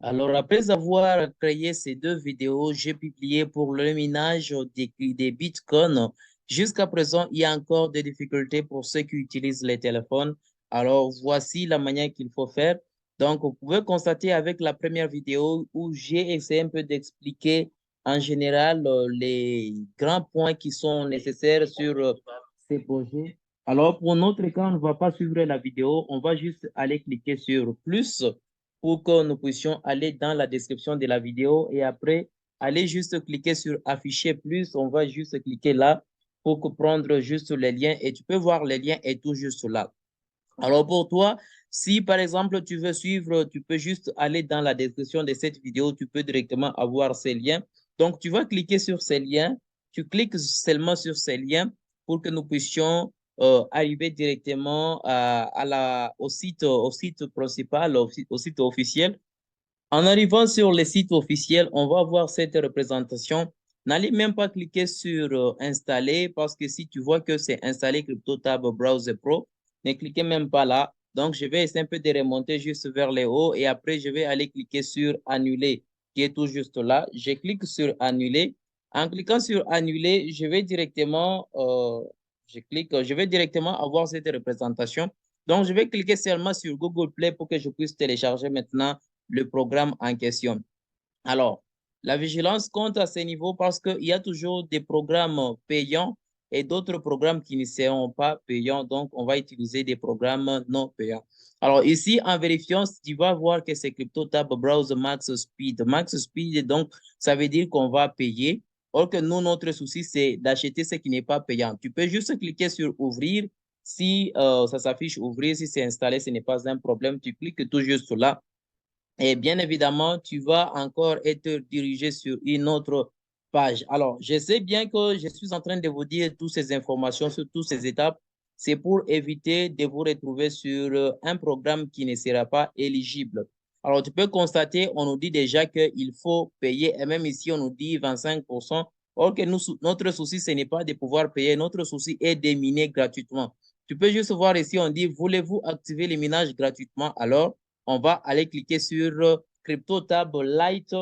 Alors, après avoir créé ces deux vidéos, j'ai publié pour le minage des bitcoins. Jusqu'à présent, il y a encore des difficultés pour ceux qui utilisent les téléphones. Alors, voici la manière qu'il faut faire. Donc, vous pouvez constater avec la première vidéo où j'ai essayé un peu d'expliquer en général les grands points qui sont nécessaires sur ces projets. Alors, pour notre cas, on ne va pas suivre la vidéo, on va juste aller cliquer sur plus pour que nous puissions aller dans la description de la vidéo et après, aller juste cliquer sur afficher plus. On va juste cliquer là pour prendre juste les liens et tu peux voir les liens et tout juste là. Alors pour toi, si par exemple tu veux suivre, tu peux juste aller dans la description de cette vidéo, tu peux directement avoir ces liens. Donc tu vas cliquer sur ces liens, tu cliques seulement sur ces liens pour que nous puissions arriver directement au site principal, au site officiel. En arrivant sur le site officiel, on va voir cette représentation. N'allez même pas cliquer sur installer parce que si tu vois que c'est installé CryptoTab Browser Pro, ne cliquez même pas là. Donc, je vais essayer un peu de remonter juste vers le haut et après, je vais aller cliquer sur annuler qui est tout juste là. Je clique sur annuler. En cliquant sur annuler, je vais directement avoir cette représentation. Donc, je vais cliquer seulement sur Google Play pour que je puisse télécharger maintenant le programme en question. Alors, la vigilance compte à ce niveau parce qu'il y a toujours des programmes payants et d'autres programmes qui ne seront pas payants. Donc, on va utiliser des programmes non payants. Alors, ici, en vérifiant, tu vas voir que c'est CryptoTab Browser Max Speed. Max Speed, donc, ça veut dire qu'on va payer. Or que nous, notre souci, c'est d'acheter ce qui n'est pas payant. Tu peux juste cliquer sur ouvrir. Si ça s'affiche ouvrir, si c'est installé, ce n'est pas un problème. Tu cliques tout juste là et bien évidemment, tu vas encore être dirigé sur une autre page. Alors, je sais bien que je suis en train de vous dire toutes ces informations sur toutes ces étapes. C'est pour éviter de vous retrouver sur un programme qui ne sera pas éligible. Alors, tu peux constater, on nous dit déjà qu'il faut payer, et même ici, on nous dit 25%. Or que nous, notre souci, ce n'est pas de pouvoir payer, notre souci est de miner gratuitement. Tu peux juste voir ici, on dit, voulez-vous activer les minages gratuitement? Alors, on va aller cliquer sur CryptoTab Lite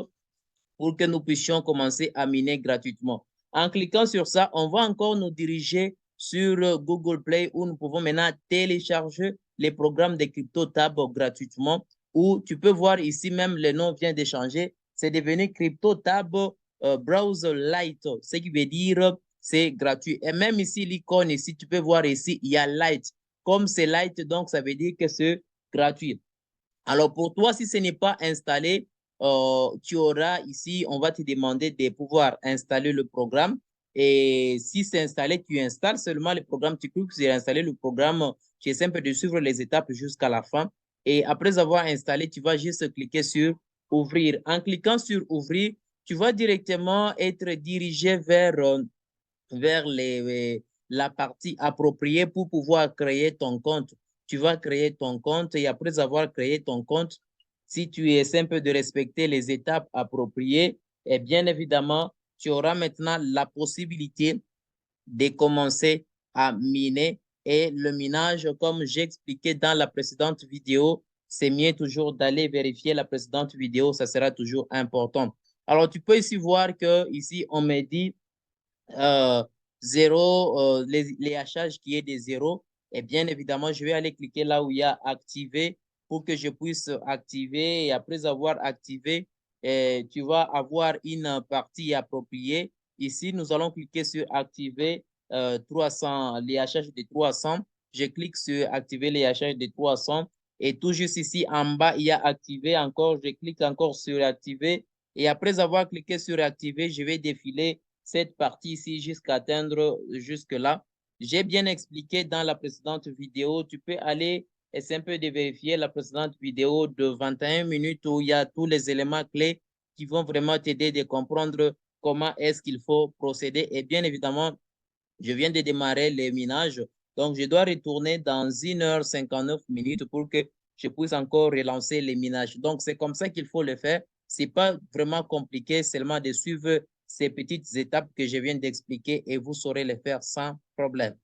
pour que nous puissions commencer à miner gratuitement. En cliquant sur ça, on va encore nous diriger sur Google Play où nous pouvons maintenant télécharger les programmes de CryptoTab gratuitement. Où tu peux voir ici même le nom vient de changer. C'est devenu CryptoTab Browser Lite, ce qui veut dire c'est gratuit. Et même ici, l'icône ici, tu peux voir ici, il y a Lite. Comme c'est Lite, donc ça veut dire que c'est gratuit. Alors, pour toi, si ce n'est pas installé, tu auras ici, on va te demander de pouvoir installer le programme. Et si c'est installé, tu installes seulement le programme, tu cliques sur installer le programme. Tu es simple de suivre les étapes jusqu'à la fin. Et après avoir installé, tu vas juste cliquer sur ouvrir. En cliquant sur ouvrir, tu vas directement être dirigé vers la partie appropriée pour pouvoir créer ton compte. Tu vas créer ton compte et après avoir créé ton compte, si tu es simple de respecter les étapes appropriées, et bien évidemment, tu auras maintenant la possibilité de commencer à miner. Et le minage, comme j'ai expliqué dans la précédente vidéo, c'est mieux toujours d'aller vérifier la précédente vidéo, ça sera toujours important. Alors, tu peux ici voir que ici, on me dit euh, zéro, les hachages qui est des zéros, et bien évidemment, je vais aller cliquer là où il y a activer pour que je puisse activer. Et après avoir activé, tu vas avoir une partie appropriée. Ici, nous allons cliquer sur activer 300, les hachages de 300. Je clique sur activer les hachages de 300. Et tout juste ici en bas, il y a activer encore. Je clique encore sur activer. Et après avoir cliqué sur activer, je vais défiler cette partie ici jusqu'à atteindre jusque-là. J'ai bien expliqué dans la précédente vidéo. Tu peux aller essayer un peu de vérifier la précédente vidéo de 21 minutes où il y a tous les éléments clés qui vont vraiment t'aider de comprendre comment est-ce qu'il faut procéder. Et bien évidemment, je viens de démarrer les minages. Donc, je dois retourner dans 1h59 pour que je puisse encore relancer les minages. Donc, c'est comme ça qu'il faut le faire. C'est pas vraiment compliqué, seulement de suivre ces petites étapes que je viens d'expliquer et vous saurez les faire sans problème.